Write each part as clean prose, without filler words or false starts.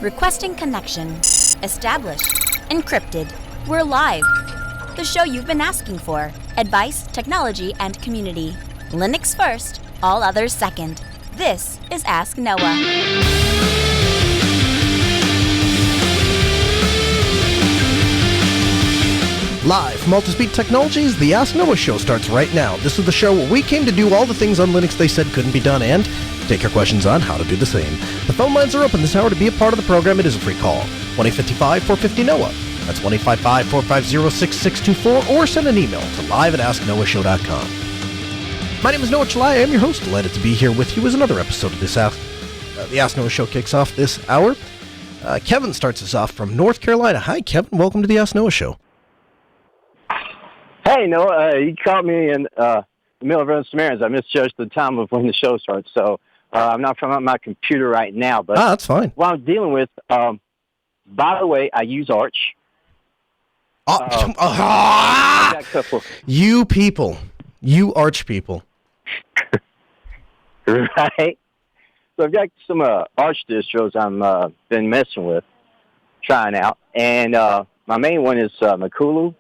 Requesting connection. Established. Encrypted. We're live. The show you've been asking for. Advice, technology, and community. Linux first, all others second. This is Ask Noah. Live from Multispeed Technologies, the Ask Noah show starts right now. This is the show where we came to do all the things on Linux they said couldn't be done and take your questions on how to do the same. The phone lines are open this hour. To be a part of the program, it is a free call. 1-855-450-NOAH. That's 1-855-450-6624, or send an email to live@asknoahshow.com. My name is Noah Chalai. I am your host. Delighted to be here with you as another episode of this the Ask Noah show kicks off this hour. Kevin starts us off from North Carolina. Hi, Kevin. Welcome to the Ask Noah show. Hey, Noah, you caught me in the middle of running some errands. I misjudged the time of when the show starts, so I'm not from my computer right now. But that's fine. What I'm dealing with, by the way, I use Arch. You people. You Arch people. Right? So I've got some Arch distros I'm been messing with, trying out. And my main one is Makulu.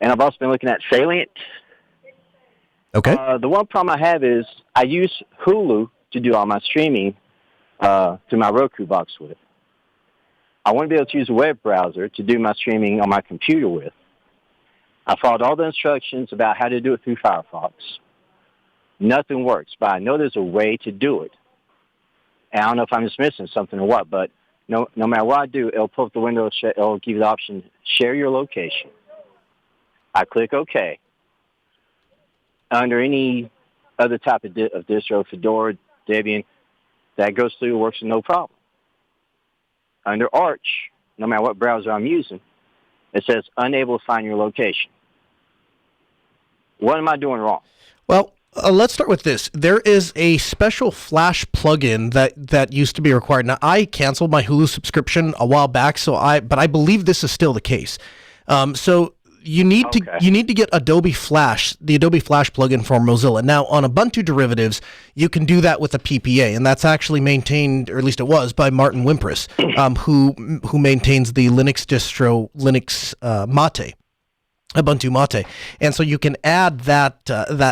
And I've also been looking at Salient. Okay. The one problem I have is I use Hulu to do all my streaming through my Roku box with. I want to be able to use a web browser to do my streaming on my computer with. I followed all the instructions about how to do it through Firefox. Nothing works, but I know there's a way to do it. And I don't know if I'm just missing something or what, but no matter what I do, it'll pull up the window, it'll give you the option, share your location. I click OK. Under any other type of distro, Fedora, Debian, that goes through, works with no problem. Under Arch, no matter what browser I'm using, it says unable to find your location. What am I doing wrong? Well, let's start with this. There is a special Flash plugin that used to be required. Now, I canceled my Hulu subscription a while back, but I believe this is still the case. So you need to get Adobe Flash, the Adobe Flash plugin for Mozilla. Now, on Ubuntu derivatives, you can do that with a PPA, and that's actually maintained, or at least it was, by Martin Wimpress, who maintains the Linux distro Linux Mate. Ubuntu Mate. And so you can add that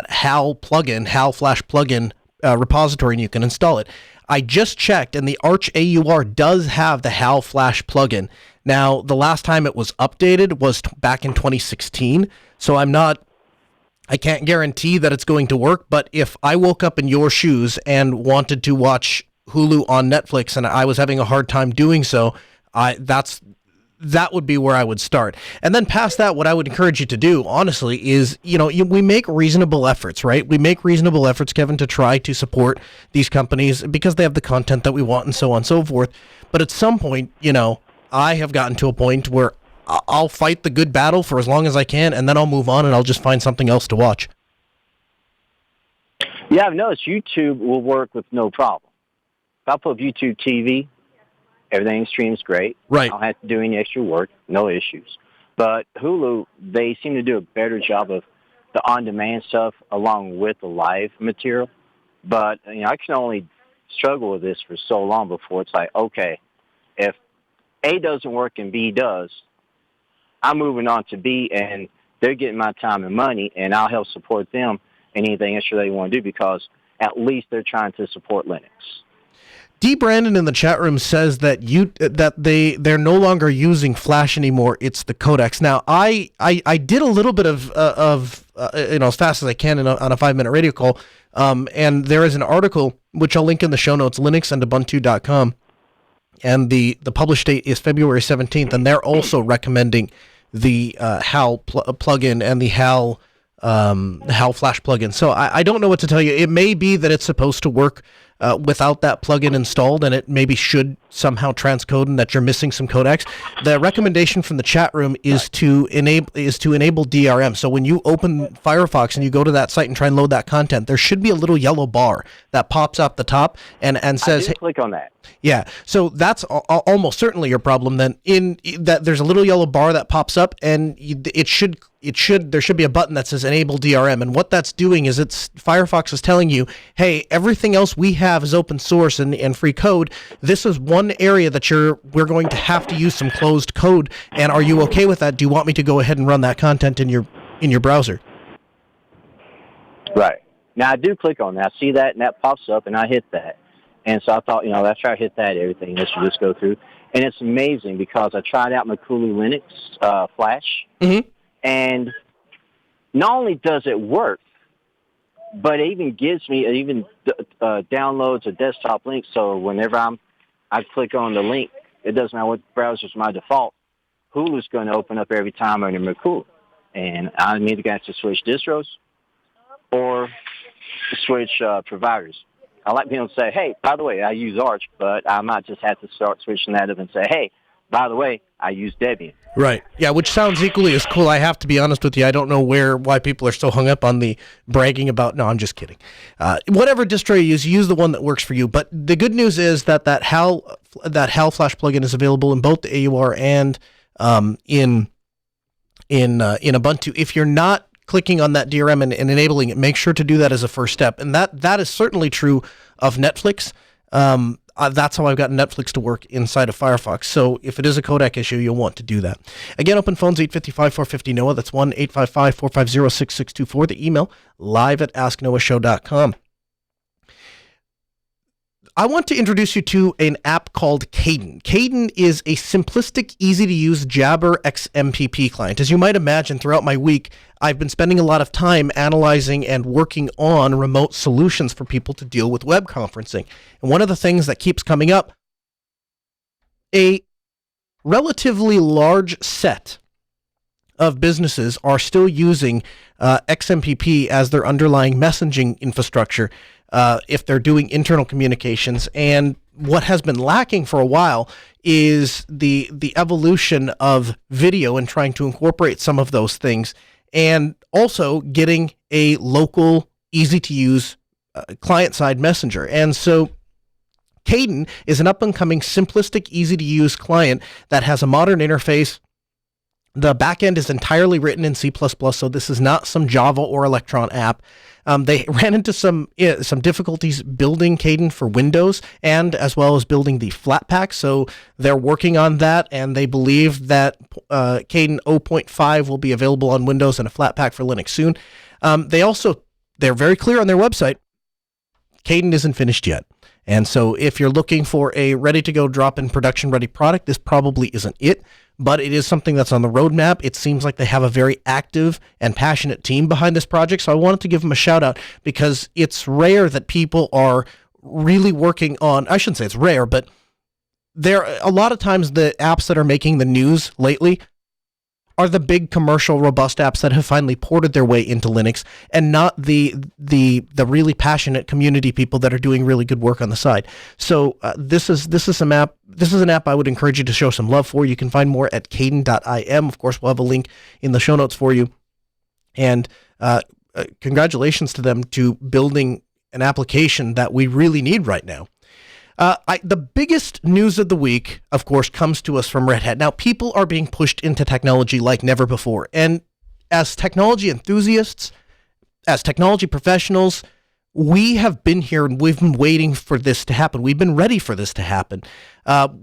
HAL Flash plugin repository, and you can install it. I just checked, and the Arch AUR does have the HAL Flash plugin. Now, the last time it was updated was back in 2016, so I can't guarantee that it's going to work, but if I woke up in your shoes and wanted to watch Hulu on Netflix and I was having a hard time doing so, that would be where I would start. And then past that, what I would encourage you to do, honestly, is, we make reasonable efforts, right? We make reasonable efforts, Kevin, to try to support these companies because they have the content that we want and so on and so forth. But at some point, I have gotten to a point where I'll fight the good battle for as long as I can, and then I'll move on and I'll just find something else to watch. Yeah, I've noticed YouTube will work with no problem. If I put up YouTube TV, everything streams great. Right. I don't have to do any extra work, no issues. But Hulu, they seem to do a better job of the on-demand stuff along with the live material. But I can only struggle with this for so long before it's like, okay, if A doesn't work and B does, I'm moving on to B, and they're getting my time and money, and I'll help support them in anything extra they want to do because at least they're trying to support Linux. D. Brandon in the chat room says that they're no longer using Flash anymore. It's the codecs. Now, I did a little bit of as fast as I can on a 5-minute radio call, and there is an article which I'll link in the show notes, linuxandubuntu.com. And the published date is February 17th, and they're also recommending the HAL plugin and the HAL Flash plugin. So I don't know what to tell you. It may be that it's supposed to work without that plugin installed, and it maybe should somehow transcode, and that you're missing some codecs. The recommendation from the chat room is to enable DRM. So when you open Firefox and you go to that site and try and load that content, there should be a little yellow bar that pops up the top and says, I did click on that. Yeah, so that's almost certainly your problem. Then in that there's a little yellow bar that pops up, and there should be a button that says enable DRM, and what that's doing is Firefox is telling you, hey, everything else we have have is open source and free code. This is one area that we're going to have to use some closed code. And are you okay with that? Do you want me to go ahead and run that content in your browser? Right. Now, I do click on that. I see that, and that pops up, and I hit that. And so I thought, let's try to hit that, everything. This should just go through. And it's amazing because I tried out Makulu Linux Flash, and not only does it work, but it even gives me, downloads a desktop link. So whenever I click on the link, it doesn't matter what browser's my default. Hulu's going to open up every time under Makulu. And I either got to switch distros or switch providers. I like being able to say, hey, by the way, I use Arch, but I might just have to start switching that up and say, hey, by the way, I use Debian. Right. Yeah, which sounds equally as cool. I have to be honest with you. I don't know why people are so hung up on the bragging about. No, I'm just kidding. Whatever distro you use the one that works for you. But the good news is that HAL Flash plugin is available in both the AUR and in Ubuntu. If you're not clicking on that DRM and enabling it, make sure to do that as a first step. And that is certainly true of Netflix. That's how I've gotten Netflix to work inside of Firefox. So if it is a codec issue, you'll want to do that. Again, open phones 855-450-NOAA. That's 1-855-450-6624. The email live@asknoahshow.com. I want to introduce you to an app called Kden. Kden is a simplistic, easy-to-use Jabber XMPP client. As you might imagine, throughout my week, I've been spending a lot of time analyzing and working on remote solutions for people to deal with web conferencing. And one of the things that keeps coming up, a relatively large set of businesses are still using XMPP as their underlying messaging infrastructure if they're doing internal communications. And what has been lacking for a while is the evolution of video and trying to incorporate some of those things, and also getting a local, easy-to-use client-side messenger. And so Kden is an up-and-coming, simplistic, easy-to-use client that has a modern interface. The backend is entirely written in C++, so this is not some Java or Electron app. They ran into some difficulties building Kden for Windows, and as well as building the Flatpak, so they're working on that, and they believe that Kden 0.5 will be available on Windows and a Flatpak for Linux soon. They're very clear on their website, Kden isn't finished yet. And so if you're looking for a ready-to-go drop-in production-ready product, this probably isn't it, but it is something that's on the roadmap. It seems like they have a very active and passionate team behind this project, so I wanted to give them a shout-out because it's rare that people are really working on, I shouldn't say it's rare, but a lot of times the apps that are making the news lately are the big commercial robust apps that have finally ported their way into Linux, and not the really passionate community people that are doing really good work on the side. So this is an app I would encourage you to show some love for. You can find more at kden.im. Of course, we'll have a link in the show notes for you. And congratulations to them to building an application that we really need right now. The biggest news of the week, of course, comes to us from Red Hat. Now, people are being pushed into technology like never before. And as technology enthusiasts, as technology professionals, we have been here and we've been waiting for this to happen. We've been ready for this to happen.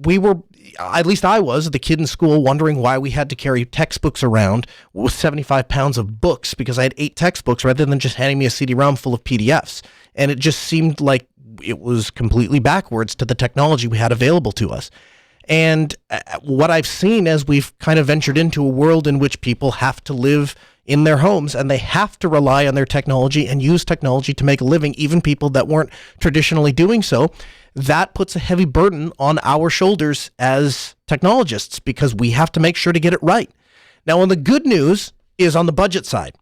We were, at least I was, the kid in school wondering why we had to carry textbooks around with 75 pounds of books because I had 8 textbooks rather than just handing me a CD-ROM full of PDFs. And it just seemed like it was completely backwards to the technology we had available to us. And what I've seen as we've kind of ventured into a world in which people have to live in their homes and they have to rely on their technology and use technology to make a living, even people that weren't traditionally doing so, that puts a heavy burden on our shoulders as technologists because we have to make sure to get it right. Now, and the good news is on the budget side.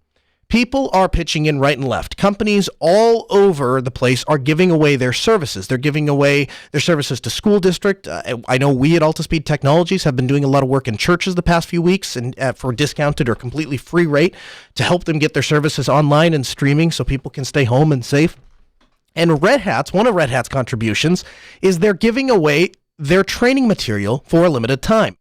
People are pitching in right and left. Companies all over the place are giving away their services. They're giving away their services to school district. I know we at Altispeed Technologies have been doing a lot of work in churches the past few weeks and for a discounted or completely free rate to help them get their services online and streaming so people can stay home and safe. And Red Hat's, one of Red Hat's contributions is they're giving away their training material for a limited time.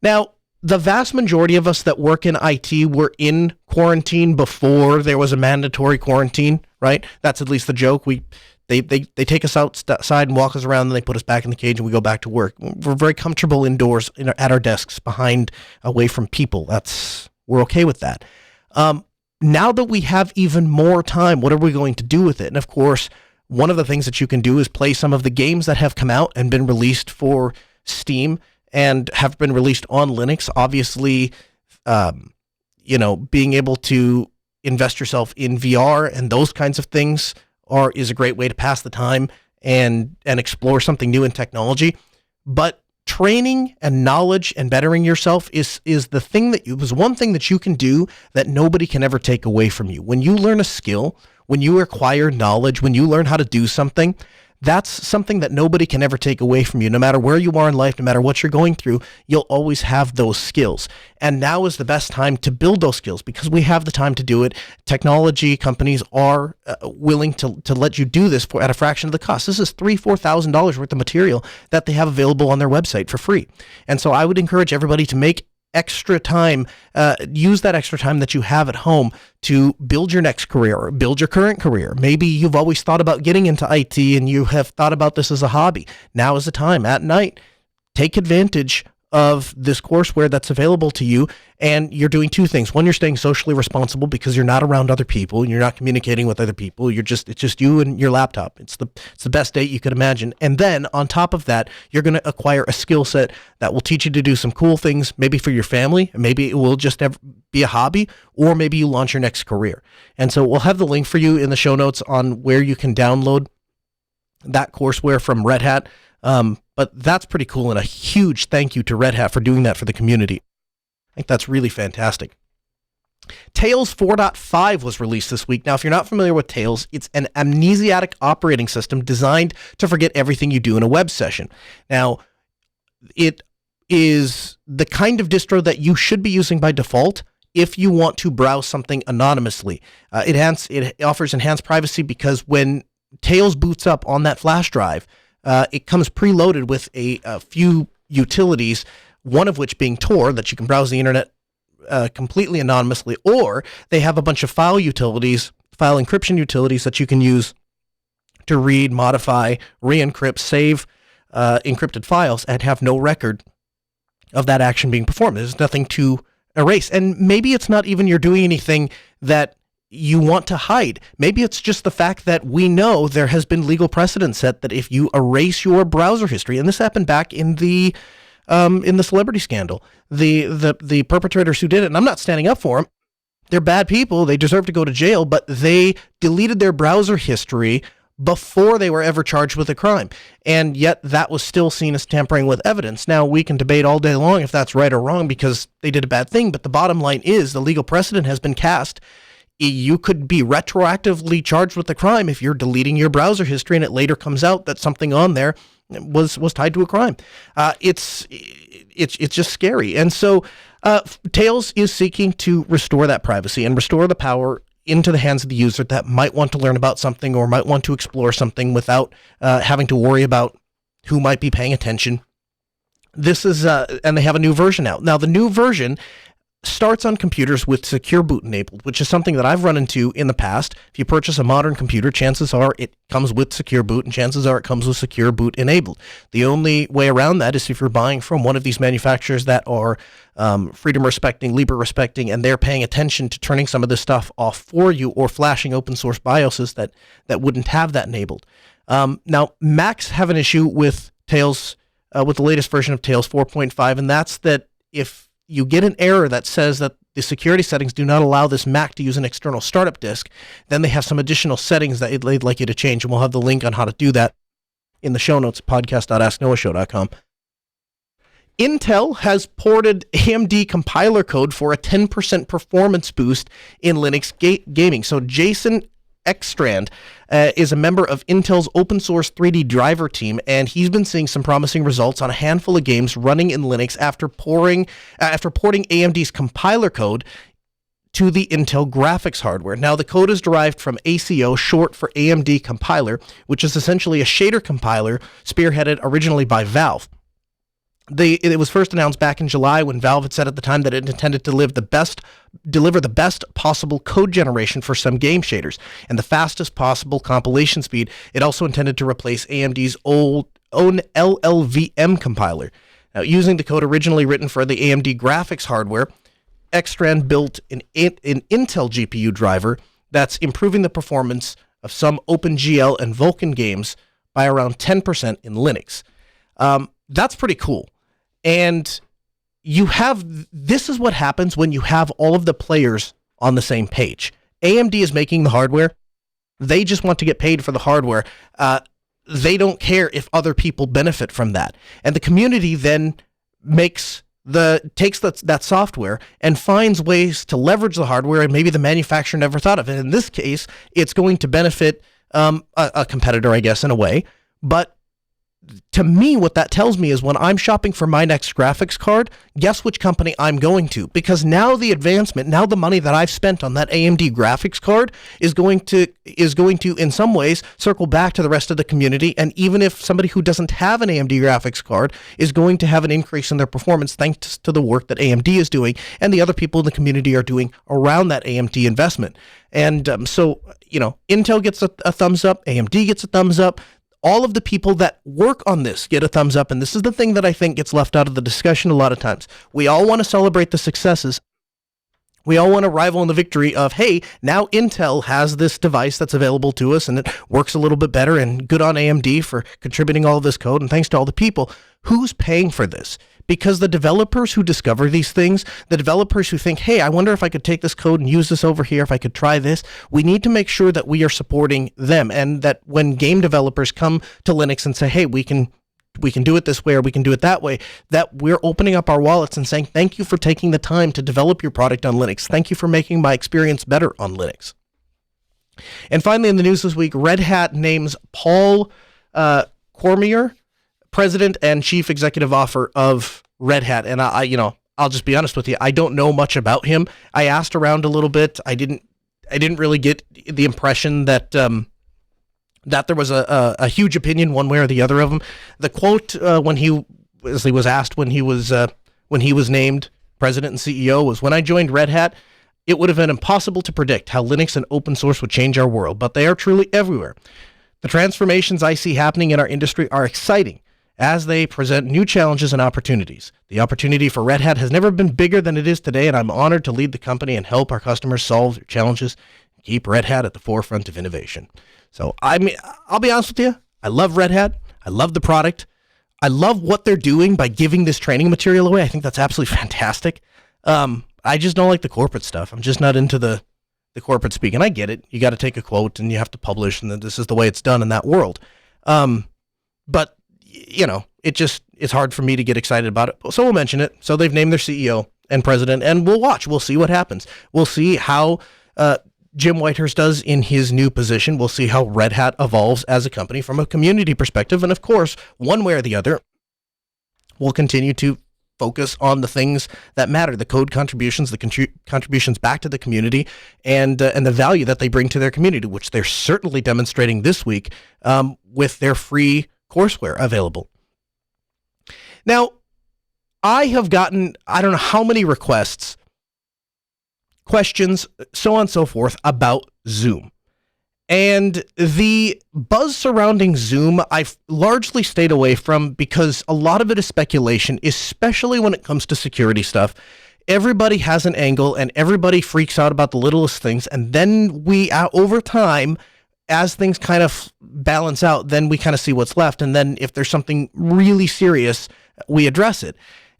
Now, the vast majority of us that work in IT were in quarantine before there was a mandatory quarantine, right? That's at least the joke. They take us outside and walk us around, and they put us back in the cage, and we go back to work. We're very comfortable indoors at our desks, away from people. We're okay with that. Now that we have even more time, what are we going to do with it? And of course, one of the things that you can do is play some of the games that have come out and been released for Steam and have been released on Linux. Obviously, being able to invest yourself in VR and those kinds of things is a great way to pass the time and explore something new in technology. But training and knowledge and bettering yourself is the thing was one thing that you can do that nobody can ever take away from you. When you learn a skill, when you acquire knowledge, when you learn how to do something, that's something that nobody can ever take away from you. No matter where you are in life, no matter what you're going through, you'll always have those skills. And now is the best time to build those skills because we have the time to do it. Technology companies are willing to let you do this at a fraction of the cost. This is $3,000-$4,000 worth of material that they have available on their website for free. And so I would encourage everybody to make extra time, use that extra time that you have at home to build your next career or build your current career. Maybe you've always thought about getting into IT and you have thought about this as a hobby. Now is the time at night. Take advantage of this courseware that's available to you, and you're doing two things. One, you're staying socially responsible because you're not around other people and you're not communicating with other people. It's just you and your laptop. It's the best date you could imagine. And then on top of that, you're going to acquire a skill set that will teach you to do some cool things, maybe for your family, maybe it will just be a hobby, or maybe you launch your next career. And so we'll have the link for you in the show notes on where you can download that courseware from Red Hat. But that's pretty cool, and a huge thank you to Red Hat for doing that for the community. I think that's really fantastic. Tails 4.5 was released this week. Now, if you're not familiar with Tails, it's an amnesiac operating system designed to forget everything you do in a web session. Now, it is the kind of distro that you should be using by default if you want to browse something anonymously. It offers enhanced privacy because when Tails boots up on that flash drive, it comes preloaded with a few utilities, one of which being Tor, that you can browse the internet completely anonymously, or they have a bunch of file encryption utilities that you can use to read, modify, re-encrypt, save encrypted files, and have no record of that action being performed. There's nothing to erase. And maybe it's not even you're doing anything that you want to hide. Maybe it's just the fact that we know there has been legal precedent set that if you erase your browser history, and this happened back in the celebrity scandal, the perpetrators who did it, and I'm not standing up for them, they're bad people, they deserve to go to jail, but they deleted their browser history before they were ever charged with a crime. And yet that was still seen as tampering with evidence. Now, we can debate all day long if that's right or wrong because they did a bad thing, but the bottom line is the legal precedent has been cast. You could be retroactively charged with a crime if you're deleting your browser history and it later comes out that something on there was tied to a crime. It's just scary. And so Tails is seeking to restore that privacy and restore the power into the hands of the user that might want to learn about something or might want to explore something without having to worry about who might be paying attention. This is, and they have a new version out. Now, the new version starts on computers with Secure Boot enabled, which is something that I've run into in the past. If you purchase a modern computer, chances are it comes with Secure Boot, and chances are it comes with Secure Boot enabled. The only way around that is if you're buying from one of these manufacturers that are freedom respecting, Libre respecting, and they're paying attention to turning some of this stuff off for you, or flashing open source BIOSes that wouldn't have that enabled. Now, Macs have an issue with Tails, with the latest version of Tails 4.5, and that's that if you get an error that says that the security settings do not allow this Mac to use an external startup disk, then they have some additional settings that they'd like you to change, and we'll have the link on how to do that in the show notes at podcast.asknoahshow.com. Intel has ported AMD compiler code for a 10% performance boost in Linux gaming. So Jason Ekstrand is a member of Intel's open source 3D driver team, and he's been seeing some promising results on a handful of games running in Linux after porting AMD's compiler code to the Intel graphics hardware. Now, the code is derived from ACO, short for AMD compiler, which is essentially a shader compiler spearheaded originally by Valve. It was first announced back in July when Valve had said at the time that it intended to deliver the best possible code generation for some game shaders and the fastest possible compilation speed. It also intended to replace AMD's own LLVM compiler. Now, using the code originally written for the AMD graphics hardware, Xtran built an Intel GPU driver that's improving the performance of some OpenGL and Vulkan games by around 10% in Linux. That's pretty cool. And this is what happens when you have all of the players on the same page. AMD is making the hardware. They just want to get paid for the hardware. They don't care if other people benefit from that. And the community then takes that software and finds ways to leverage the hardware, and maybe the manufacturer never thought of it. In this case, it's going to benefit a competitor, I guess, in a way. But to me, what that tells me is when I'm shopping for my next graphics card, guess which company I'm going to? Because now the money that I've spent on that AMD graphics card is going to in some ways circle back to the rest of the community. And even if somebody who doesn't have an AMD graphics card is going to have an increase in their performance thanks to the work that AMD is doing and the other people in the community are doing around that AMD investment. And so Intel gets a thumbs up, AMD gets a thumbs up. All of the people that work on this get a thumbs up, and this is the thing that I think gets left out of the discussion a lot of times. We all want to celebrate the successes. We all want to rival in the victory of, hey, now Intel has this device that's available to us, and it works a little bit better, and good on AMD for contributing all of this code, and thanks to all the people. Who's paying for this? Because the developers who discover these things, the developers who think, hey, I wonder if I could take this code and use this over here, if I could try this, we need to make sure that we are supporting them, and that when game developers come to Linux and say, hey, we can do it this way or we can do it that way, that we're opening up our wallets and saying, thank you for taking the time to develop your product on Linux. Thank you for making my experience better on Linux. And finally, in the news this week, Red Hat names Paul Cormier President and Chief Executive Officer of Red Hat. And I'll just be honest with you, I don't know much about him. I asked around a little bit. I didn't really get the impression that that there was a huge opinion one way or the other of him. The quote when he was asked when he was named president and CEO was, "When I joined Red Hat, it would have been impossible to predict how Linux and open source would change our world, but they are truly everywhere. The transformations I see happening in our industry are exciting as they present new challenges and opportunities. The opportunity for Red Hat has never been bigger than it is today, and I'm honored to lead the company and help our customers solve their challenges and keep Red Hat at the forefront of innovation." So, I'll be honest with you. I love Red Hat. I love the product. I love what they're doing by giving this training material away. I think that's absolutely fantastic. I just don't like the corporate stuff. I'm just not into the corporate speak, and I get it. You got to take a quote, and you have to publish, and this is the way it's done in that world. But it's hard for me to get excited about it. So we'll mention it. So they've named their CEO and president, and we'll watch. We'll see what happens. We'll see how Jim Whitehurst does in his new position. We'll see how Red Hat evolves as a company from a community perspective. And of course, one way or the other, we'll continue to focus on the things that matter, the code contributions, the contributions back to the community, and the value that they bring to their community, which they're certainly demonstrating this week with their free courseware available. Now, I have gotten, I don't know how many requests, questions, so on and so forth about Zoom. And the buzz surrounding Zoom, I've largely stayed away from because a lot of it is speculation, especially when it comes to security stuff. Everybody has an angle and everybody freaks out about the littlest things. And then we, over time, as things kind of balance out, then we kind of see what's left. And then if there's something really serious, we address it.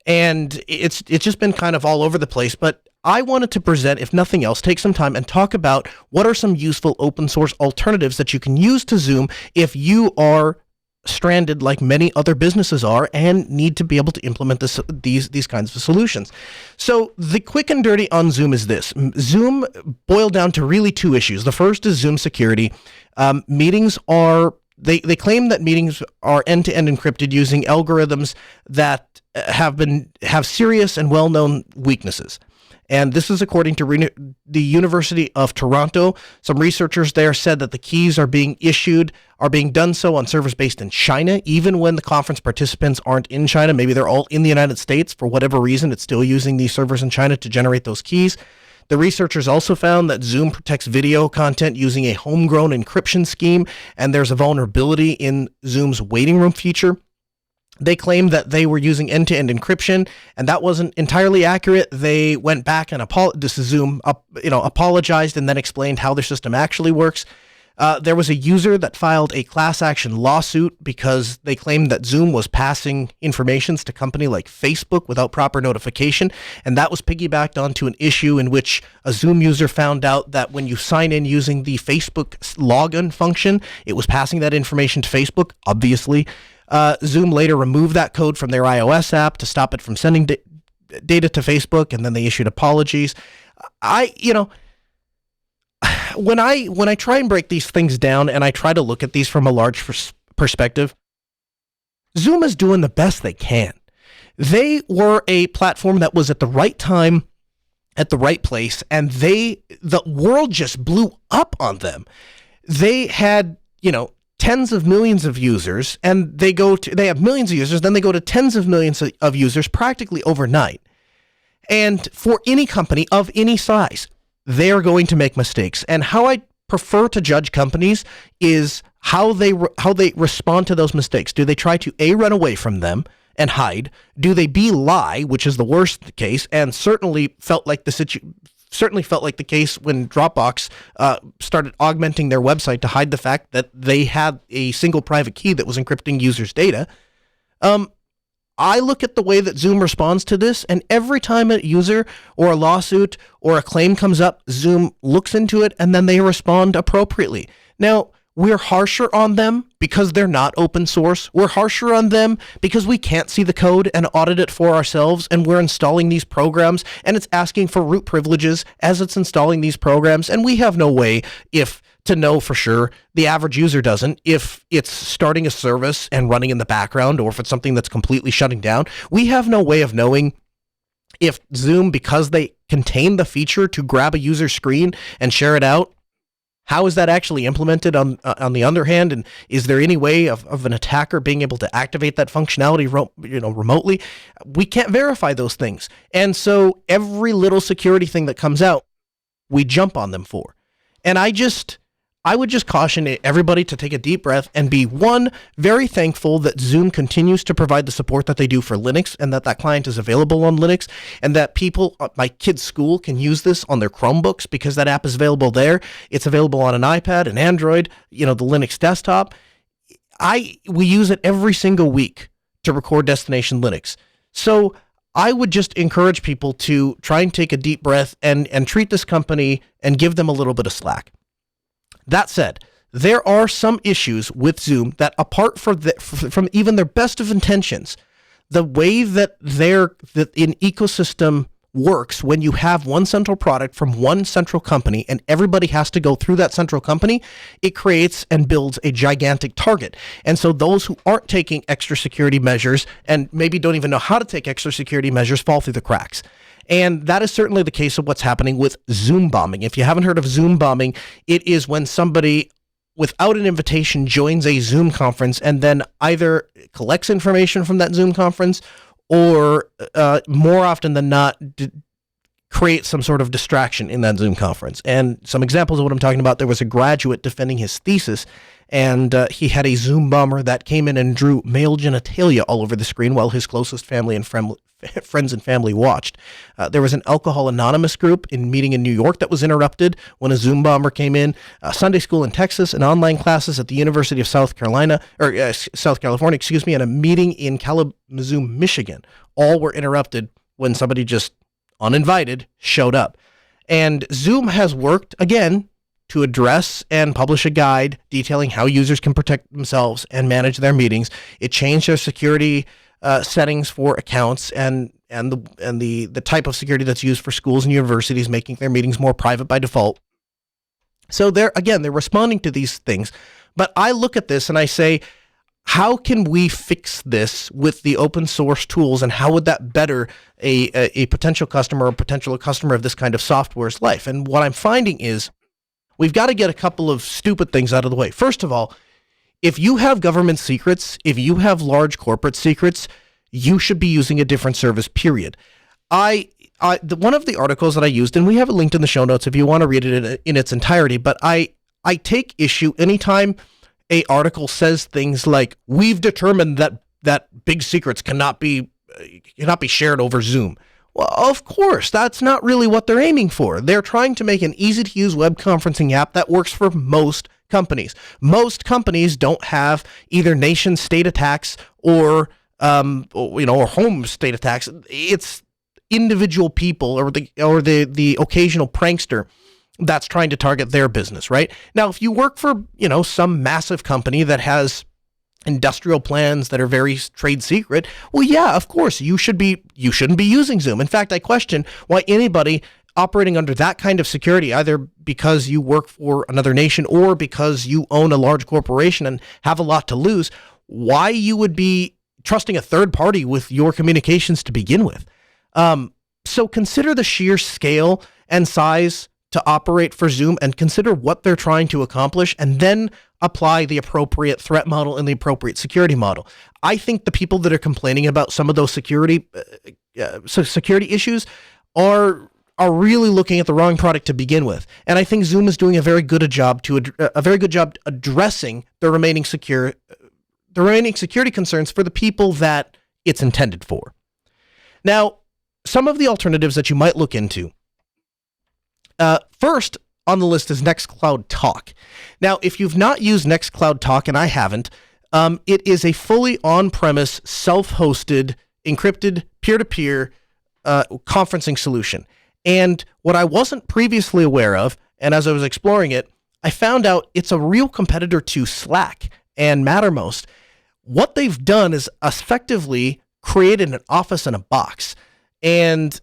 And it's just been kind of all over the place. But I wanted to present, if nothing else, take some time and talk about what are some useful open source alternatives that you can use to Zoom if you are stranded like many other businesses are and need to be able to implement these kinds of solutions. So the quick and dirty on Zoom is this. Zoom boiled down to really two issues. The first is Zoom security. Meetings are, they claim that meetings are end-to-end encrypted using algorithms that have serious and well-known weaknesses. And this is according to the University of Toronto. Some researchers there said that the keys are being done so on servers based in China, even when the conference participants aren't in China. Maybe they're all in the United States. For whatever reason, it's still using these servers in China to generate those keys. The researchers also found that Zoom protects video content using a homegrown encryption scheme, and there's a vulnerability in Zoom's waiting room feature. They claimed that they were using end-to-end encryption, and that wasn't entirely accurate. They went back and Zoom apologized and then explained how their system actually works. There was a user that filed a class action lawsuit because they claimed that Zoom was passing informations to company like Facebook without proper notification, and that was piggybacked onto an issue in which a Zoom user found out that when you sign in using the Facebook login function, it was passing that information to Facebook, obviously. Zoom later removed that code from their iOS app to stop it from sending data to Facebook, and then they issued apologies. When I try and break these things down and I try to look at these from a large perspective, Zoom is doing the best they can. They were a platform that was at the right time, at the right place, and the world just blew up on them. They had, tens of millions of users, and they have millions of users, then they go to tens of millions of users practically overnight. And for any company of any size, they are going to make mistakes. And how I prefer to judge companies is how they respond to those mistakes. Do they try to A, run away from them and hide? Do they B, lie, which is the worst case, and certainly felt like the case when Dropbox started augmenting their website to hide the fact that they had a single private key that was encrypting users' data. I look at the way that Zoom responds to this, and every time a user or a lawsuit or a claim comes up, Zoom looks into it and then they respond appropriately. Now, we're harsher on them because they're not open source. We're harsher on them because we can't see the code and audit it for ourselves, and we're installing these programs, and it's asking for root privileges as it's installing these programs, and we have no way to know for sure. The average user doesn't. If it's starting a service and running in the background, or if it's something that's completely shutting down, we have no way of knowing if Zoom, because they contain the feature to grab a user screen and share it out, how is that actually implemented on the other hand? And is there any way of an attacker being able to activate that functionality remotely? We can't verify those things. And so every little security thing that comes out, we jump on them for. And I would just caution everybody to take a deep breath and be, one, very thankful that Zoom continues to provide the support that they do for Linux, and that client is available on Linux, and that people at my kids' school can use this on their Chromebooks because that app is available there. It's available on an iPad, an Android, the Linux desktop. We use it every single week to record Destination Linux. So I would just encourage people to try and take a deep breath and treat this company and give them a little bit of slack. That said, there are some issues with Zoom that, apart from even their best of intentions, the way that an ecosystem works when you have one central product from one central company and everybody has to go through that central company, it creates and builds a gigantic target. And so those who aren't taking extra security measures and maybe don't even know how to take extra security measures fall through the cracks. And that is certainly the case of what's happening with Zoom bombing. If you haven't heard of Zoom bombing, it is when somebody, without an invitation, joins a Zoom conference and then either collects information from that Zoom conference or, more often than not, create some sort of distraction in that Zoom conference. And some examples of what I'm talking about, there was a graduate defending his thesis, and he had a Zoom bomber that came in and drew male genitalia all over the screen while his closest family and friends and family watched. There was an Alcohol Anonymous group meeting in New York that was interrupted when a Zoom bomber came in. Sunday school in Texas, and online classes at the University of South California, and a meeting in Kalamazoo, Michigan. All were interrupted when somebody just uninvited showed up. And Zoom has worked, again, to address and publish a guide detailing how users can protect themselves and manage their meetings. It changed their security settings for accounts and the type of security that's used for schools and universities, making their meetings more private by default. So they're responding to these things. But I look at this and I say, how can we fix this with the open source tools, and how would that better a potential customer or potential customer of this kind of software's life? And what I'm finding is we've got to get a couple of stupid things out of the way. First of all, if you have government secrets, if you have large corporate secrets, you should be using a different service, period. One of the articles that I used, and we have it linked in the show notes if you want to read it in its entirety, but I take issue anytime a article says things like, we've determined that big secrets cannot be shared over Zoom. Well, of course, that's not really what they're aiming for. They're trying to make an easy-to-use web conferencing app that works for most companies. Most companies don't have either nation-state attacks or home state attacks. It's individual people or the occasional prankster that's trying to target their business, right? Now, if you work for, some massive company that has industrial plans that are very trade secret, well, yeah, of course, you shouldn't be using Zoom. In fact, I question why anybody operating under that kind of security, either because you work for another nation or because you own a large corporation and have a lot to lose, why you would be trusting a third party with your communications to begin with. So consider the sheer scale and size to operate for Zoom, and consider what they're trying to accomplish, and then apply the appropriate threat model and the appropriate security model. I think the people that are complaining about some of those security issues are really looking at the wrong product to begin with. And I think Zoom is doing a very good job addressing the remaining security concerns for the people that it's intended for. Now, some of the alternatives that you might look into. First on the list is Nextcloud Talk. Now, if you've not used Nextcloud Talk, and I haven't, it is a fully on-premise, self-hosted, encrypted, peer-to-peer conferencing solution. And what I wasn't previously aware of, and as I was exploring it, I found out it's a real competitor to Slack and Mattermost. What they've done is effectively created an office in a box. And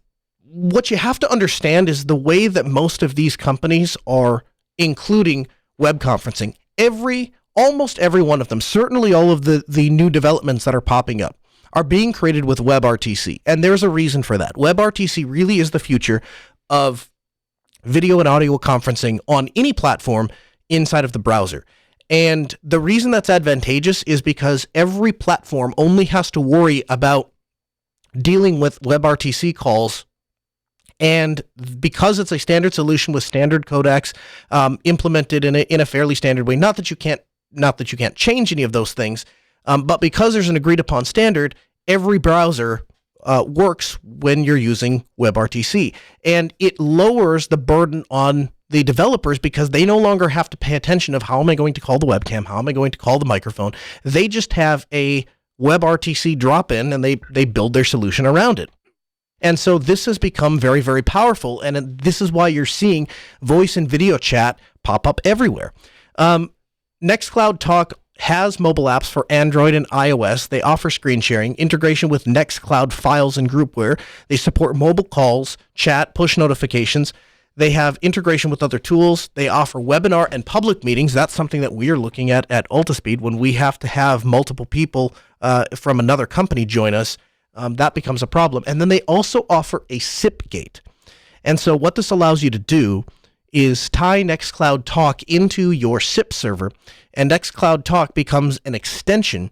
what you have to understand is the way that most of these companies are including web conferencing. Almost every one of them, certainly all of the new developments that are popping up, are being created with Webrtc. And there's a reason for that. Webrtc really is the future of video and audio conferencing on any platform inside of the browser. And the reason that's advantageous is because every platform only has to worry about dealing with Webrtc calls. And because it's a standard solution with standard codecs implemented in a fairly standard way, not that you can't change any of those things, but because there's an agreed upon standard, every browser works when you're using Webrtc, and it lowers the burden on the developers because they no longer have to pay attention of how am I going to call the webcam, how am I going to call the microphone. They just have a Webrtc drop-in and they build their solution around it. And so this has become very, very powerful, and this is why you're seeing voice and video chat pop up everywhere. Nextcloud Talk has mobile apps for Android and iOS. They offer screen sharing, integration with Nextcloud files and groupware. They support mobile calls, chat, push notifications. They have integration with other tools. They offer webinar and public meetings. That's something that we are looking at Altispeed when we have to have multiple people from another company join us. That becomes a problem. And then they also offer a SIP gate. And so what this allows you to do is tie Nextcloud Talk into your SIP server, and Nextcloud Talk becomes an extension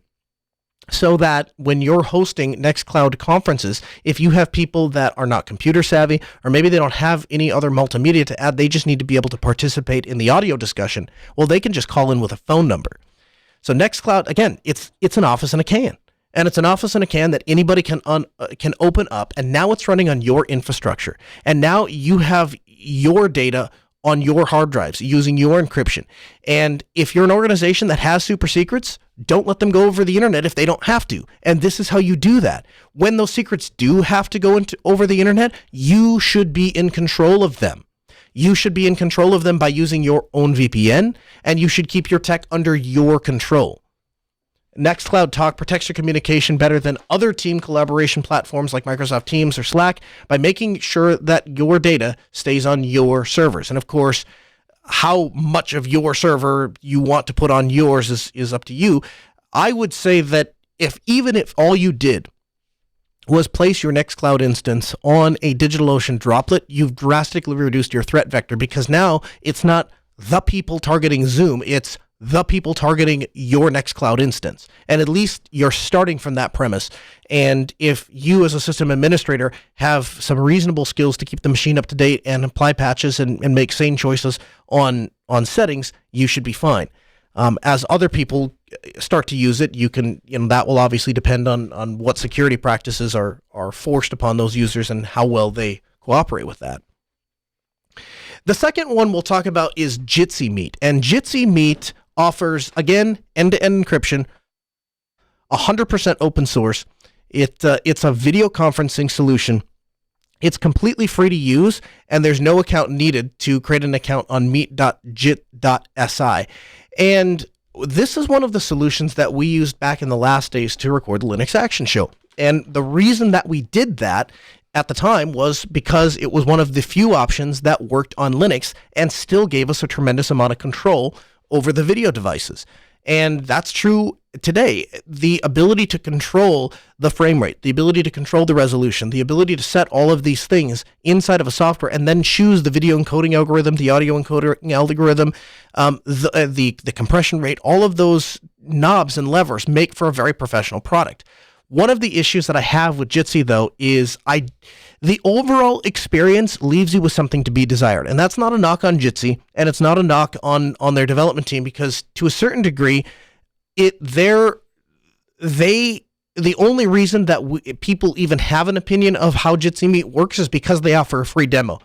so that when you're hosting Nextcloud conferences, if you have people that are not computer savvy, or maybe they don't have any other multimedia to add, they just need to be able to participate in the audio discussion, well, they can just call in with a phone number. So Nextcloud, again, it's an office in a can. And it's an office in a can that anybody can open up, and now it's running on your infrastructure. And now you have your data on your hard drives using your encryption. And if you're an organization that has super secrets, don't let them go over the internet if they don't have to. And this is how you do that. When those secrets do have to go over the internet, you should be in control of them. You should be in control of them by using your own VPN, and you should keep your tech under your control. Nextcloud Talk protects your communication better than other team collaboration platforms like Microsoft Teams or Slack by making sure that your data stays on your servers. And of course, how much of your server you want to put on yours is up to you. I would say that even if all you did was place your Nextcloud instance on a DigitalOcean droplet, you've drastically reduced your threat vector, because now it's not the people targeting Zoom, it's the people targeting your Nextcloud instance. And at least you're starting from that premise. And if you as a system administrator have some reasonable skills to keep the machine up to date and apply patches and make sane choices on settings, you should be fine. As other people start to use it, that will obviously depend on what security practices are forced upon those users and how well they cooperate with that. The second one we'll talk about is Jitsi Meet. And Jitsi Meet offers, again, end-to-end encryption, 100% open source. It's a video conferencing solution. It's completely free to use, and there's no account needed to create an account on meet.jit.si. And this is one of the solutions that we used back in the last days to record the Linux Action Show. And the reason that we did that at the time was because it was one of the few options that worked on Linux and still gave us a tremendous amount of control over the video devices. And that's true today. The ability to control the frame rate, the ability to control the resolution, the ability to set all of these things inside of a software and then choose the video encoding algorithm, the audio encoding algorithm, the compression rate, all of those knobs and levers make for a very professional product. One of the issues that I have with Jitsi, though, is the overall experience leaves you with something to be desired. And that's not a knock on Jitsi, and it's not a knock on their development team, because to a certain degree, the only reason that people even have an opinion of how Jitsi Meet works is because they offer a free demo.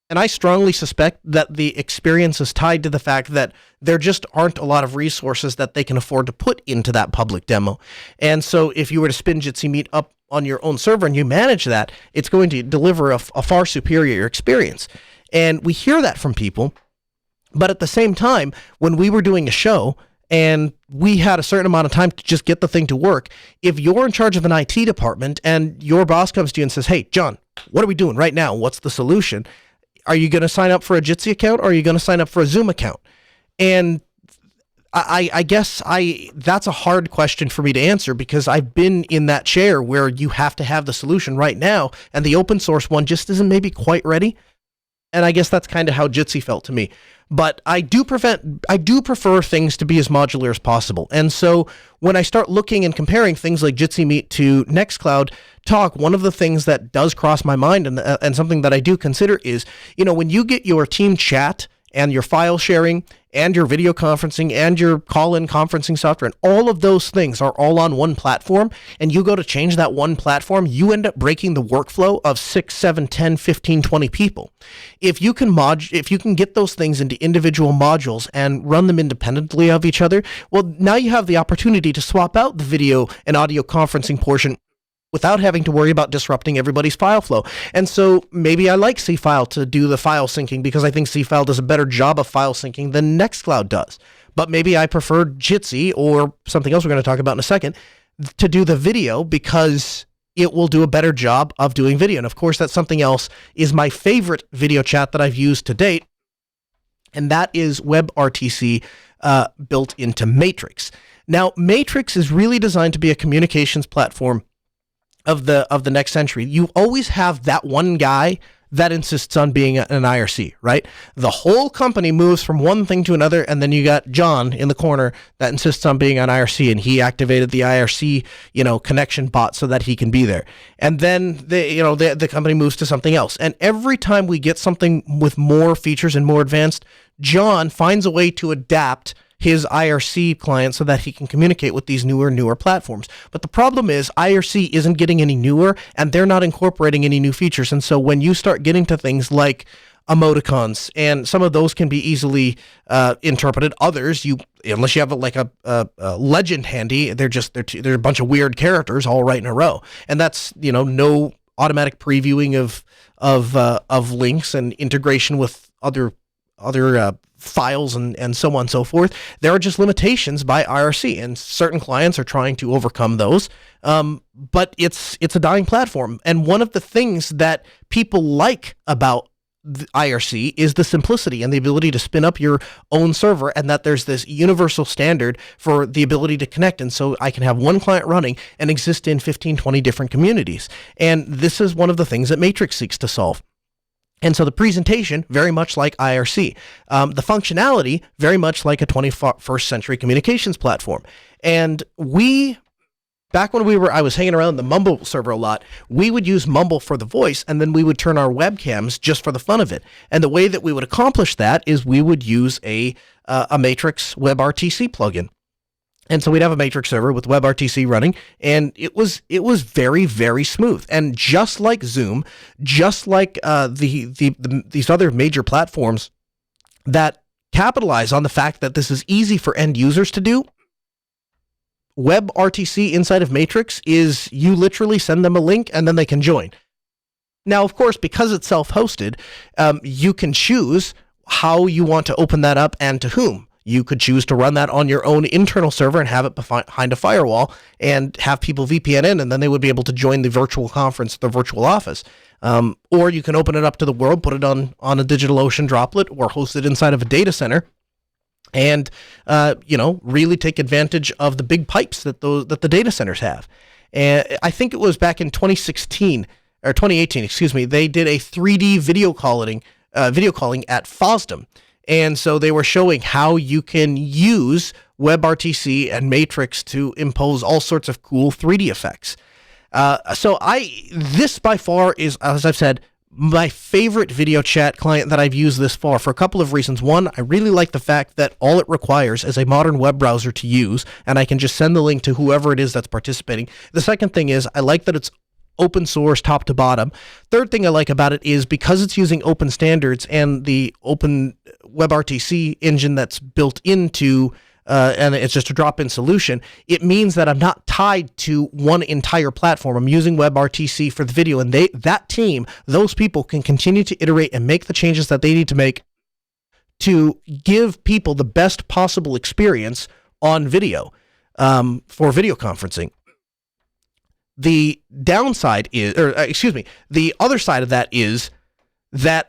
And I strongly suspect that the experience is tied to the fact that there just aren't a lot of resources that they can afford to put into that public demo. And so if you were to spin Jitsi Meet up on your own server and you manage that, it's going to deliver a far superior experience. And we hear that from people. But at the same time, when we were doing a show and we had a certain amount of time to just get the thing to work, if you're in charge of an IT department and your boss comes to you and says, "Hey, John, what are we doing right now? What's the solution?" Are you going to sign up for a Jitsi account, or are you going to sign up for a Zoom account? And I guess that's a hard question for me to answer, because I've been in that chair where you have to have the solution right now, and the open source one just isn't maybe quite ready. And I guess that's kind of how Jitsi felt to me. But I do prefer things to be as modular as possible. And so when I start looking and comparing things like Jitsi Meet to Nextcloud Talk, one of the things that does cross my mind and something that I do consider is, when you get your team chat and your file sharing and your video conferencing and your call-in conferencing software, and all of those things are all on one platform, and you go to change that one platform, you end up breaking the workflow of 6, 7, 10, 15, 20 people. If you can get those things into individual modules and run them independently of each other, well, now you have the opportunity to swap out the video and audio conferencing portion without having to worry about disrupting everybody's file flow. And so maybe I like cFile to do the file syncing, because I think cFile does a better job of file syncing than Nextcloud does. But maybe I prefer Jitsi, or something else we're going to talk about in a second, to do the video, because it will do a better job of doing video. And of course, that something else is my favorite video chat that I've used to date, and that is Webrtc built into Matrix. Now, Matrix is really designed to be a communications platform of the next century. You always have that one guy that insists on being an IRC, right? The whole company moves from one thing to another, and then you got John in the corner that insists on being an IRC, and he activated the IRC, connection bot so that he can be there. And then the company moves to something else. And every time we get something with more features and more advanced, John finds a way to adapt his IRC client so that he can communicate with these newer platforms. But the problem is IRC isn't getting any newer, and they're not incorporating any new features. And so when you start getting to things like emoticons, and some of those can be easily interpreted. Others, unless you have a legend handy, they're a bunch of weird characters all right in a row. And that's, no automatic previewing of links and integration with other files and so on and so forth. There are just limitations by IRC, and certain clients are trying to overcome those. But it's a dying platform. And one of the things that people like about IRC is the simplicity and the ability to spin up your own server, and that there's this universal standard for the ability to connect. And so I can have one client running and exist in 15, 20 different communities. And this is one of the things that Matrix seeks to solve. And so the presentation, very much like IRC. The functionality, very much like a 21st century communications platform. And back when I was hanging around the Mumble server a lot, we would use Mumble for the voice, and then we would turn our webcams just for the fun of it. And the way that we would accomplish that is we would use a Matrix Webrtc plugin. And so we'd have a Matrix server with Webrtc running, and it was very, very smooth. And just like Zoom, just like these other major platforms that capitalize on the fact that this is easy for end users to do, Webrtc inside of Matrix is you literally send them a link and then they can join. Now, of course, because it's self-hosted, you can choose how you want to open that up and to whom. You could choose to run that on your own internal server and have it behind a firewall and have people VPN in, and then they would be able to join the virtual conference, the virtual office. Or you can open it up to the world, put it on a DigitalOcean droplet, or host it inside of a data center, and really take advantage of the big pipes that the data centers have. And I think it was back in 2018, they did a 3D video calling at FOSDEM. And so they were showing how you can use Webrtc and Matrix to impose all sorts of cool 3D effects. This by far is, as I've said, my favorite video chat client that I've used this far for a couple of reasons. One, I really like the fact that all it requires is a modern web browser to use, and I can just send the link to whoever it is that's participating. The second thing is I like that it's open source top to bottom. Third thing I like about it is because it's using open standards and the open Webrtc engine that's built into and it's just a drop-in solution, it means that I'm not tied to one entire platform. I'm using Webrtc for the video, and those people can continue to iterate and make the changes that they need to make to give people the best possible experience on video for video conferencing. The downside is, the other side of that is that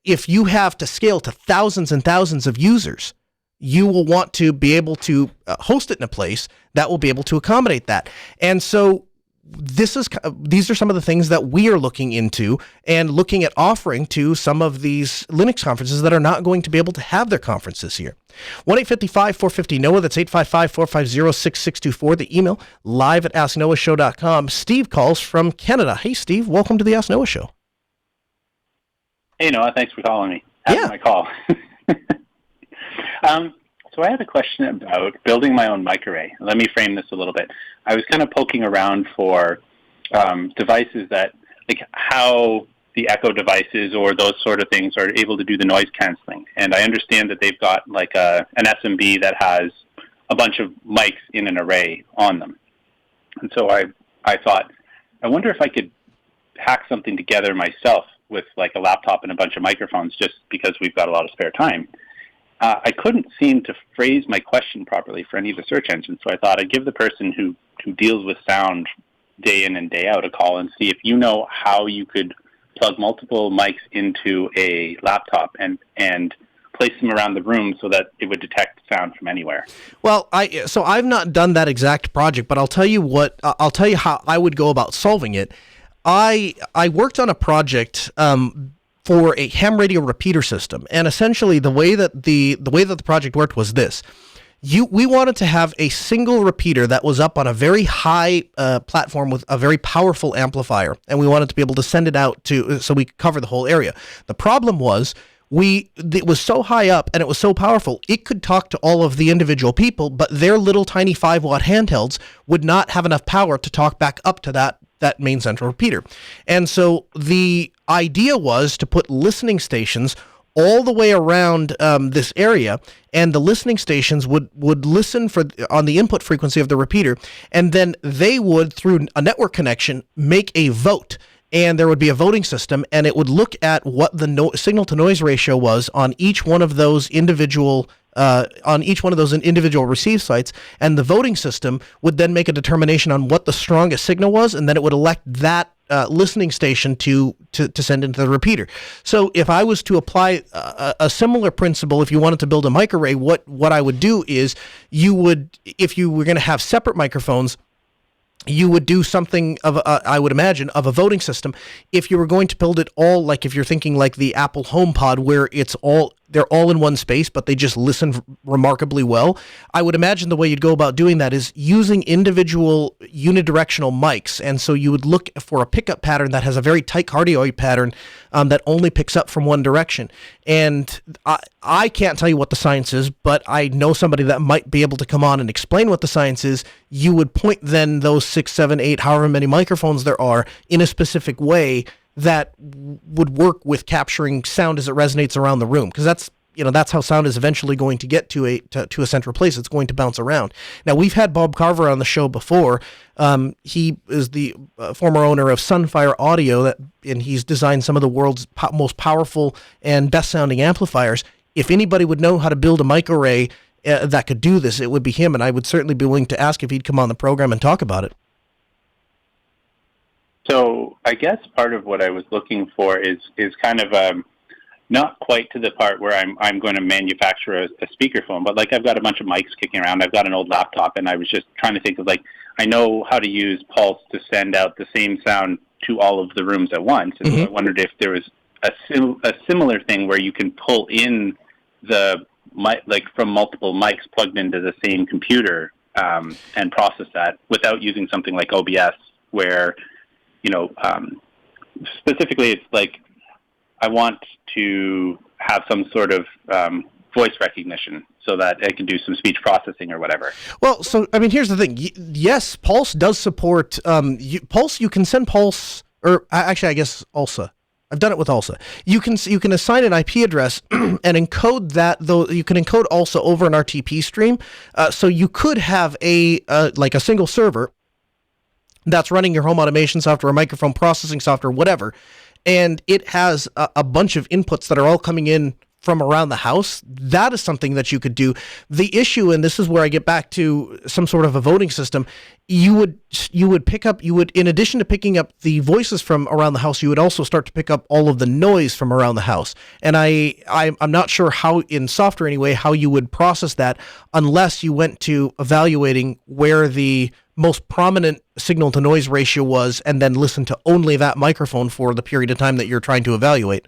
if you have to scale to thousands and thousands of users, you will want to be able to host it in a place that will be able to accommodate that. And so these are some of the things that we are looking into and looking at offering to some of these Linux conferences that are not going to be able to have their conference this year. 1-855-450-NOAH, that's 855-450-6624. The email, live@asknoahshow.com. Steve calls from Canada. Hey, Steve, welcome to the Ask Noah Show. Hey, Noah, thanks for calling me. After my call. So I had a question about building my own mic array. Let me frame this a little bit. I was kind of poking around for devices that, like how the Echo devices or those sort of things are able to do the noise canceling. And I understand that they've got like an SMB that has a bunch of mics in an array on them. And so I thought, I wonder if I could hack something together myself with like a laptop and a bunch of microphones just because we've got a lot of spare time. I couldn't seem to phrase my question properly for any of the search engines, so I thought I'd give the person who deals with sound day in and day out a call and see if you know how you could plug multiple mics into a laptop and place them around the room so that it would detect sound from anywhere. Well, I've not done that exact project, but I'll tell you how I would go about solving it. I worked on a project for a ham radio repeater system, and essentially the way that the project worked was this: we wanted to have a single repeater that was up on a very high platform with a very powerful amplifier, and we wanted to be able to send it out so we could cover the whole area. The problem was it was so high up and it was so powerful, it could talk to all of the individual people, but their little tiny 5-watt handhelds would not have enough power to talk back up to that main central repeater. And so the idea was to put listening stations all the way around this area, and the listening stations would listen on the input frequency of the repeater, and then they would, through a network connection, make a vote. And there would be a voting system, and it would look at what the signal-to-noise ratio was on each one of those individual receive sites, and the voting system would then make a determination on what the strongest signal was, and then it would elect that listening station to send into the repeater. So if I was to apply a similar principle, if you wanted to build a microarray, what I would do is if you were going to have separate microphones, you would do something of, I would imagine, of a voting system. If you were going to build it all, like if you're thinking like the Apple HomePod, where they're all in one space, but they just listen remarkably well, I would imagine the way you'd go about doing that is using individual unidirectional mics. And so you would look for a pickup pattern that has a very tight cardioid pattern that only picks up from one direction. And I can't tell you what the science is, but I know somebody that might be able to come on and explain what the science is. You would point then those 6, 7, 8, however many microphones there are in a specific way that would work with capturing sound as it resonates around the room, because that's how sound is eventually going to get to a central place. It's going to bounce around. Now, we've had Bob Carver on the show before. He is the former owner of Sunfire Audio, and he's designed some of the world's most powerful and best sounding amplifiers. If anybody would know how to build a microarray that could do this, it would be him, and I would certainly be willing to ask if he'd come on the program and talk about it. So I guess part of what I was looking for is kind of not quite to the part where I'm going to manufacture a speakerphone, but like I've got a bunch of mics kicking around. I've got an old laptop, and I was just trying to think of like, I know how to use Pulse to send out the same sound to all of the rooms at once. And so I wondered if there was a similar thing where you can pull in the mic, like from multiple mics plugged into the same computer, and process that without using something like OBS, where specifically it's like I want to have some sort of voice recognition so that I can do some speech processing or whatever. Well, so, I mean, here's the thing. Yes, Pulse does support Pulse. You can send Pulse, or actually, I guess ULSA. I've done it with ULSA. You can assign an IP address and encode that, though you can encode ULSA over an RTP stream. So you could have like a single server that's running your home automation software, microphone processing software, whatever, and it has a bunch of inputs that are all coming in from around the house. That is something that you could do. The issue, and this is where I get back to some sort of a voting system, you would in addition to picking up the voices from around the house, you would also start to pick up all of the noise from around the house. And I'm not sure how, in software anyway, how you would process that unless you went to evaluating where the most prominent signal to noise ratio was and then listen to only that microphone for the period of time that you're trying to evaluate.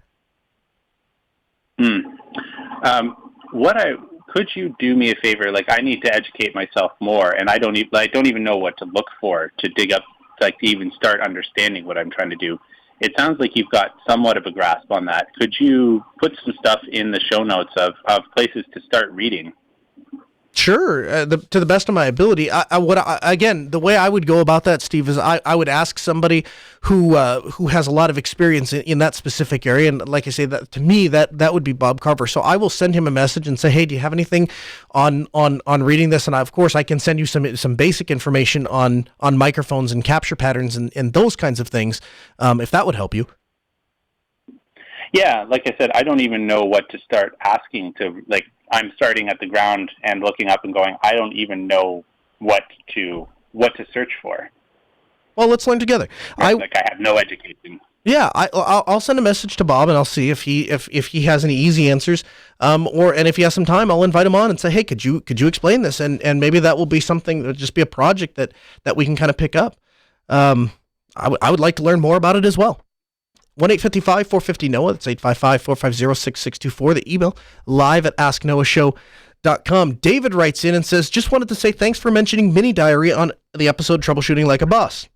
Could you do me a favor? Like, I need to educate myself more, and I don't even know what to look for to dig up, like, to even start understanding what I'm trying to do. It sounds like you've got somewhat of a grasp on that. Could you put some stuff in the show notes of places to start reading? Sure, to the best of my ability. Again, the way I would go about that, Steve, is I would ask somebody who has a lot of experience in that specific area, and like I say, that to me that would be Bob Carver. So I will send him a message and say, hey, do you have anything on reading this? And of course, I can send you some basic information on microphones and capture patterns and those kinds of things, if that would help you. Yeah, like I said, I don't even know what to start asking to, like, I'm starting at the ground and looking up and going, I don't even know what to search for. Well, let's learn together. I have no education. Yeah, I'll send a message to Bob and I'll see if he has any easy answers, and if he has some time, I'll invite him on and say, hey, could you explain this? And maybe that will be something that will just be a project that we can kind of pick up. I would like to learn more about it as well. 1-855-450-NOAH. That's 855-450-6624. The email, live@asknoahshow.com. David writes in and says, just wanted to say thanks for mentioning mini diary on the episode Troubleshooting Like a Boss.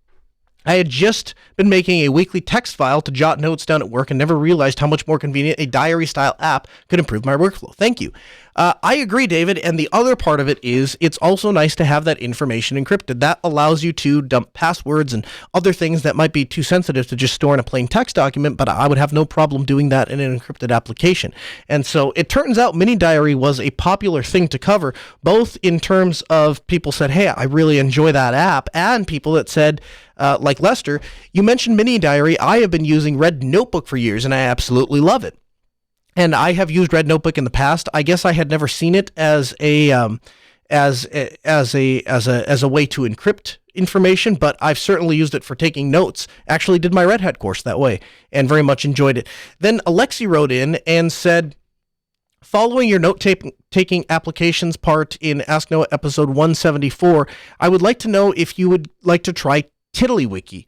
I had just been making a weekly text file to jot notes down at work and never realized how much more convenient a diary-style app could improve my workflow. Thank you. I agree, David, and the other part of it is it's also nice to have that information encrypted. That allows you to dump passwords and other things that might be too sensitive to just store in a plain text document, but I would have no problem doing that in an encrypted application. And so it turns out mini diary was a popular thing to cover, both in terms of people said, hey, I really enjoy that app, and people that said, like Lester, you mentioned mini diary. I have been using Red Notebook for years, and I absolutely love it. And I have used Red Notebook in the past. I guess I had never seen it as a as a way to encrypt information, but I've certainly used it for taking notes. Actually did my Red Hat course that way and very much enjoyed it. Then Alexi wrote in and said, following your note-taking applications part in Ask Noah episode 174, I would like to know if you would like to try TiddlyWiki.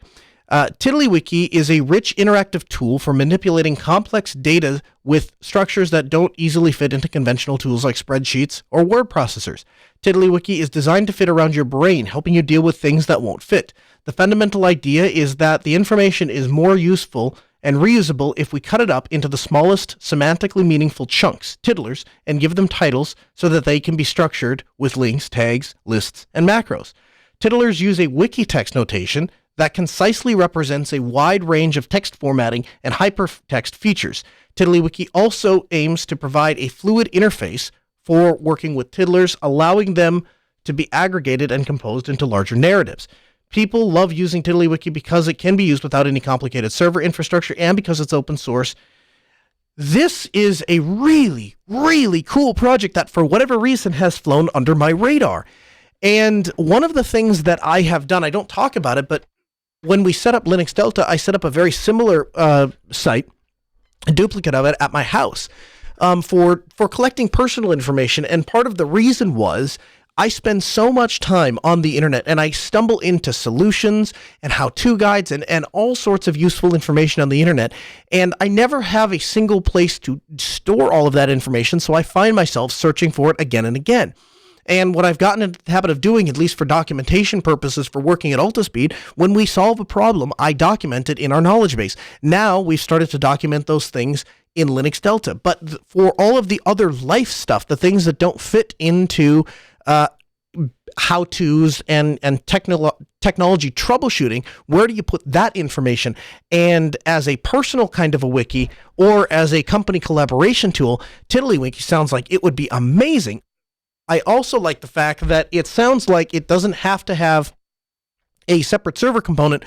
TiddlyWiki is a rich interactive tool for manipulating complex data with structures that don't easily fit into conventional tools like spreadsheets or word processors. TiddlyWiki is designed to fit around your brain, helping you deal with things that won't fit. The fundamental idea is that the information is more useful and reusable if we cut it up into the smallest semantically meaningful chunks, tiddlers, and give them titles so that they can be structured with links, tags, lists, and macros. Tiddlers use a wiki text notation that concisely represents a wide range of text formatting and hypertext features. TiddlyWiki also aims to provide a fluid interface for working with tiddlers, allowing them to be aggregated and composed into larger narratives. People love using TiddlyWiki because it can be used without any complicated server infrastructure and because it's open source. This is a really, really cool project that for whatever reason has flown under my radar. And one of the things that I have done, I don't talk about it, but when we set up Linux Delta, I set up a very similar site, a duplicate of it at my house for collecting personal information. And part of the reason was I spend so much time on the internet and I stumble into solutions and how-to guides and all sorts of useful information on the internet. And I never have a single place to store all of that information, so I find myself searching for it again and again. And what I've gotten into the habit of doing, at least for documentation purposes for working at AltaSpeed, when we solve a problem, I document it in our knowledge base. Now we've started to document those things in Linux Delta. But for all of the other life stuff, the things that don't fit into how-tos and technology troubleshooting, where do you put that information? And as a personal kind of a wiki or as a company collaboration tool, TiddlyWiki sounds like it would be amazing. I also like the fact that it sounds like it doesn't have to have a separate server component.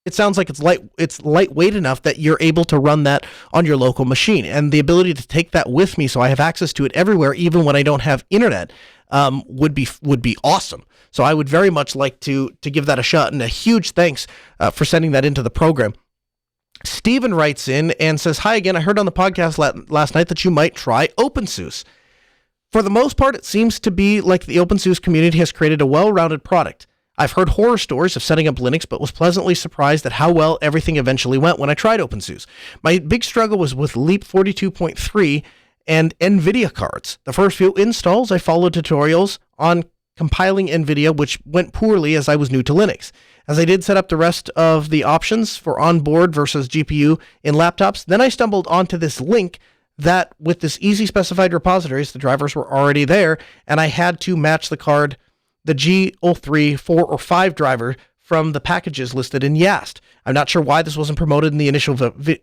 It sounds like it's lightweight enough that you're able to run that on your local machine. And the ability to take that with me so I have access to it everywhere, even when I don't have internet, would be awesome. So I would very much like to give that a shot, and a huge thanks for sending that into the program. Stephen writes in and says, "Hi again, I heard on the podcast last night that you might try OpenSUSE. For the most part, it seems to be like the OpenSUSE community has created a well-rounded product. I've heard horror stories of setting up Linux, but was pleasantly surprised at how well everything eventually went when I tried OpenSUSE. My big struggle was with Leap 42.3 and NVIDIA cards. The first few installs, I followed tutorials on compiling NVIDIA, which went poorly as I was new to Linux. As I did set up the rest of the options for onboard versus GPU in laptops, then I stumbled onto this link that with this easy specified repositories, the drivers were already there, and I had to match the card, the G03, 4, or 5 driver from the packages listed in YAST. I'm not sure why this wasn't promoted in the initial NVIDIA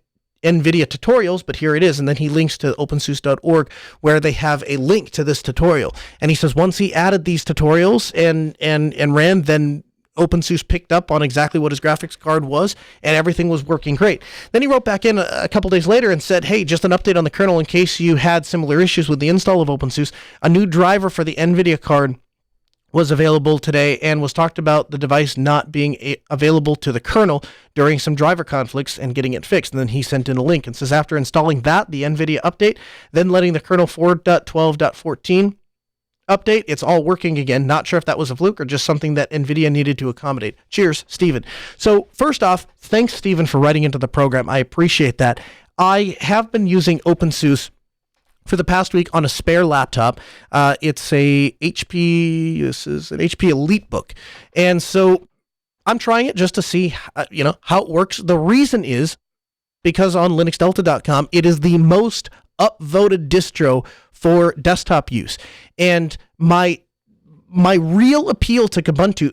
tutorials, but here it is. And then he links to opensuse.org where they have a link to this tutorial. And he says once he added these tutorials and ran, then OpenSUSE picked up on exactly what his graphics card was, and everything was working great. Then he wrote back in a couple days later and said, hey, just an update on the kernel in case you had similar issues with the install of OpenSUSE. A new driver for the NVIDIA card was available today and was talked about the device not being available to the kernel during some driver conflicts and getting it fixed. And then he sent in a link and says after installing that, the NVIDIA update, then letting the kernel 4.12.14 update, it's all working again. Not sure if that was a fluke or just something that NVIDIA needed to accommodate. Cheers, Stephen. So first off, thanks, Stephen, for writing into the program. I appreciate that. I have been using OpenSUSE for the past week on a spare laptop. It's a HP, this is an HP EliteBook. And so I'm trying it just to see, how it works. The reason is because on linuxdelta.com, it is the most upvoted distro for desktop use. And my real appeal to Ubuntu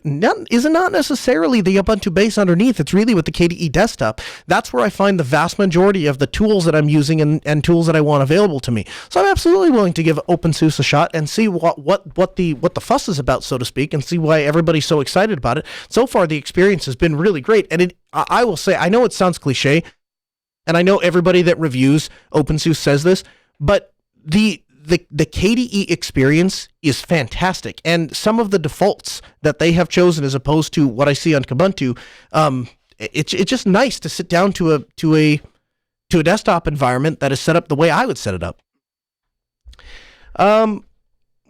is not necessarily the Ubuntu base underneath. It's really with the KDE desktop. That's where I find the vast majority of the tools that I'm using and tools that I want available to me. So I'm absolutely willing to give OpenSUSE a shot and see what the fuss is about, so to speak, and see why everybody's so excited about it. So far, the experience has been really great. And I will say, I know it sounds cliche, and I know everybody that reviews OpenSUSE says this, but the the KDE experience is fantastic, and some of the defaults that they have chosen as opposed to what I see on Kubuntu, it's just nice to sit down to a desktop environment that is set up the way I would set it up.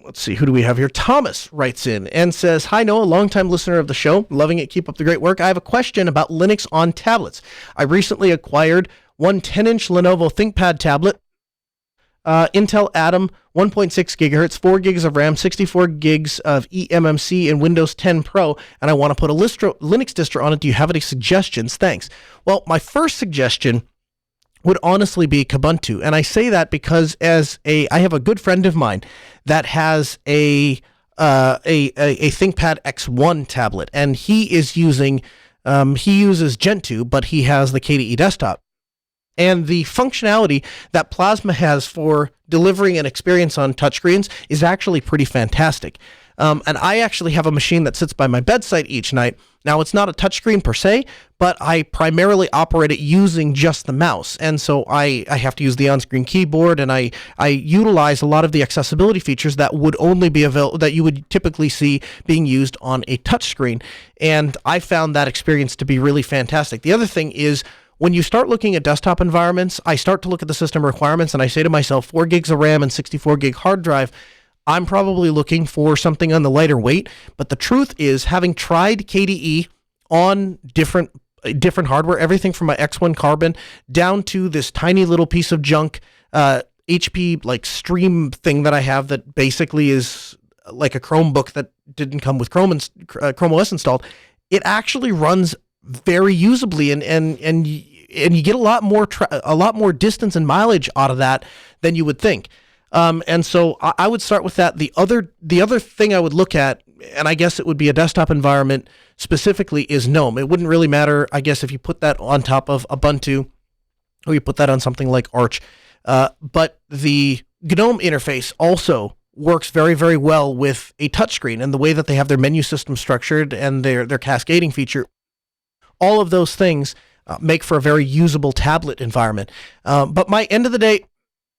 Let's see, who do we have here? Thomas writes in and says, "Hi Noah, longtime listener of the show, loving it, keep up the great work. I have a question about Linux on tablets. I recently acquired one 10-inch Lenovo ThinkPad tablet, Intel Atom, 1.6 gigahertz, 4 gigs of RAM, 64 gigs of eMMC, and Windows 10 Pro, and I want to put a Linux distro on it. Do you have any suggestions? Thanks." Well, my first suggestion would honestly be Kubuntu, and I say that because I have a good friend of mine that has a ThinkPad X1 tablet, and he uses Gentoo, but he has the KDE desktop. And the functionality that Plasma has for delivering an experience on touchscreens is actually pretty fantastic. And I actually have a machine that sits by my bedside each night. Now, it's not a touchscreen per se, but I primarily operate it using just the mouse. And so I have to use the on-screen keyboard, and I utilize a lot of the accessibility features that would only be available, that you would typically see being used on a touchscreen. And I found that experience to be really fantastic. The other thing is, when you start looking at desktop environments, I start to look at the system requirements, and I say to myself, 4 gigs of RAM and 64 gig hard drive, I'm probably looking for something on the lighter weight. But the truth is, having tried KDE on different hardware, everything from my X1 Carbon down to this tiny little piece of junk HP like Stream thing that I have that basically is like a Chromebook that didn't come with Chrome OS installed, it actually runs very usably, and you get a lot more distance and mileage out of that than you would think. And so I would start with that. The other thing I would look at, and I guess it would be a desktop environment specifically, is GNOME. It wouldn't really matter, I guess, if you put that on top of Ubuntu or you put that on something like Arch. But the GNOME interface also works very, very well with a touchscreen, and the way that they have their menu system structured and their cascading feature. All of those things make for a very usable tablet environment. But my end of the day,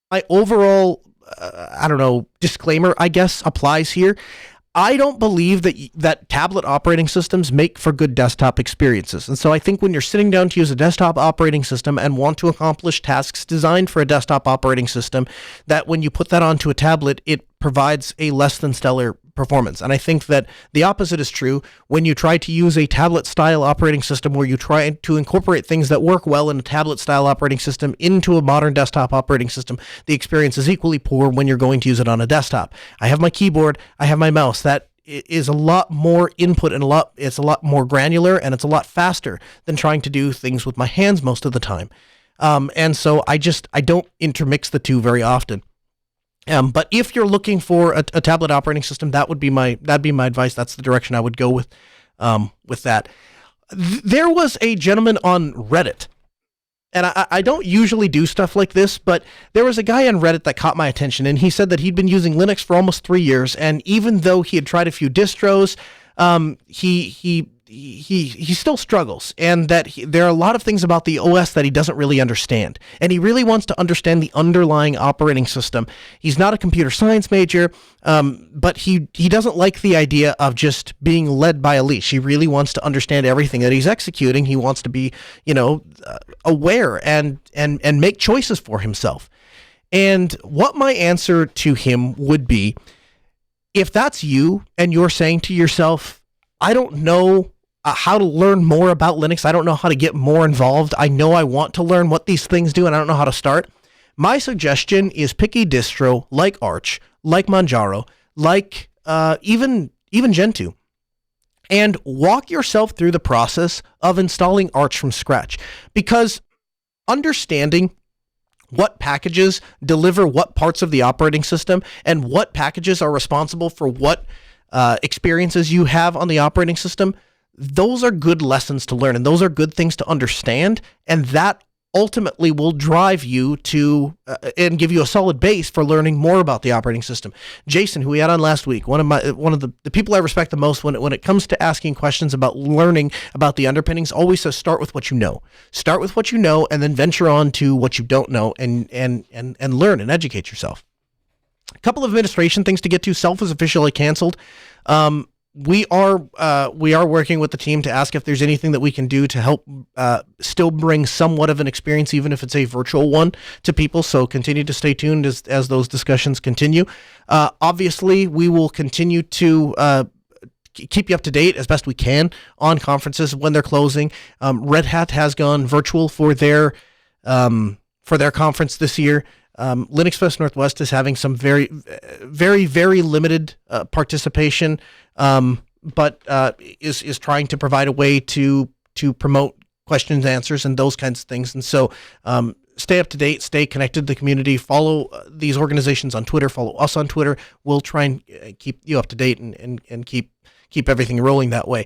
my overall, disclaimer, I guess, applies here. I don't believe that tablet operating systems make for good desktop experiences. And so I think when you're sitting down to use a desktop operating system and want to accomplish tasks designed for a desktop operating system, that when you put that onto a tablet, it provides a less than stellar performance. And I think that the opposite is true when you try to use a tablet-style operating system where you try to incorporate things that work well in a tablet-style operating system into a modern desktop operating system. The experience is equally poor when you're going to use it on a desktop. I have my keyboard, I have my mouse. That is a lot more input and it's a lot more granular, and it's a lot faster than trying to do things with my hands most of the time. And so I don't intermix the two very often. But if you're looking for a tablet operating system, that'd be my advice. That's the direction I would go with that. There was a gentleman on Reddit, and I don't usually do stuff like this, but there was a guy on Reddit that caught my attention, and he said that he'd been using Linux for almost 3 years, and even though he had tried a few distros, he still struggles, and that there are a lot of things about the OS that he doesn't really understand, and he really wants to understand the underlying operating system. He's not a computer science major, but he doesn't like the idea of just being led by a leash. He really wants to understand everything that he's executing. He wants to be, aware and make choices for himself. And what my answer to him would be, if that's you and you're saying to yourself, I don't know how to learn more about Linux, I don't know how to get more involved, I know I want to learn what these things do, and I don't know how to start, my suggestion is pick a distro like Arch, like Manjaro, like even Gentoo, and walk yourself through the process of installing Arch from scratch. Because understanding what packages deliver what parts of the operating system and what packages are responsible for what experiences you have on the operating system, those are good lessons to learn, and those are good things to understand, and that ultimately will drive you to and give you a solid base for learning more about the operating system. Jason, who we had on last week, one of the people I respect the most when it comes to asking questions about learning about the underpinnings, always says start with what you know. Start with what you know, and then venture on to what you don't know, and learn and educate yourself. A couple of administration things to get to. Self is officially canceled. We are working with the team to ask if there's anything that we can do to help still bring somewhat of an experience, even if it's a virtual one, to people. So continue to stay tuned as those discussions continue. Obviously, we will continue to keep you up to date as best we can on conferences when they're closing. Red Hat has gone virtual for their conference this year. Linux Fest Northwest is having some very, very, very limited participation, but is trying to provide a way to promote questions, answers, and those kinds of things. And so stay up to date, stay connected to the community, follow these organizations on Twitter, follow us on Twitter. We'll try and keep you up to date and keep everything rolling that way.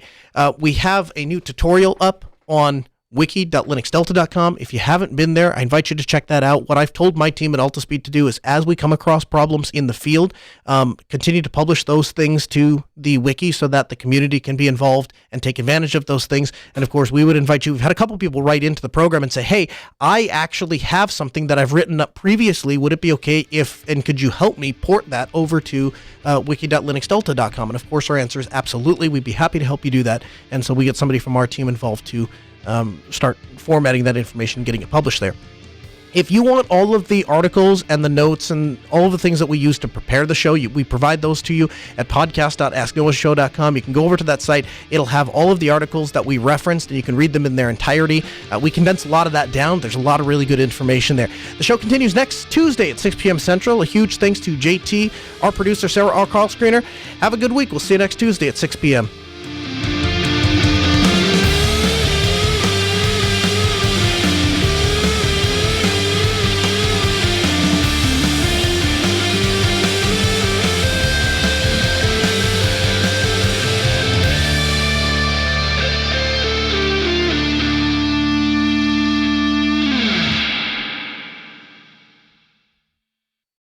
We have a new tutorial up on wiki.linuxdelta.com. If you haven't been there, I invite you to check that out. What I've told my team at Altispeed to do is, as we come across problems in the field, continue to publish those things to the wiki so that the community can be involved and take advantage of those things. And of course, we would invite you. We've had a couple people write into the program and say, hey, I actually have something that I've written up previously. Would it be okay and could you help me port that over to wiki.linuxdelta.com? And of course, our answer is absolutely. We'd be happy to help you do that. And so we get somebody from our team involved to start formatting that information and getting it published there. If you want all of the articles and the notes and all of the things that we use to prepare the show, we provide those to you at podcast.asknoahshow.com. You can go over to that site. It'll have all of the articles that we referenced, and you can read them in their entirety. We condense a lot of that down. There's a lot of really good information there. The show continues next Tuesday at 6 p.m. Central. A huge thanks to JT, our producer, Sarah, our call screener. Have a good week. We'll see you next Tuesday at 6 p.m.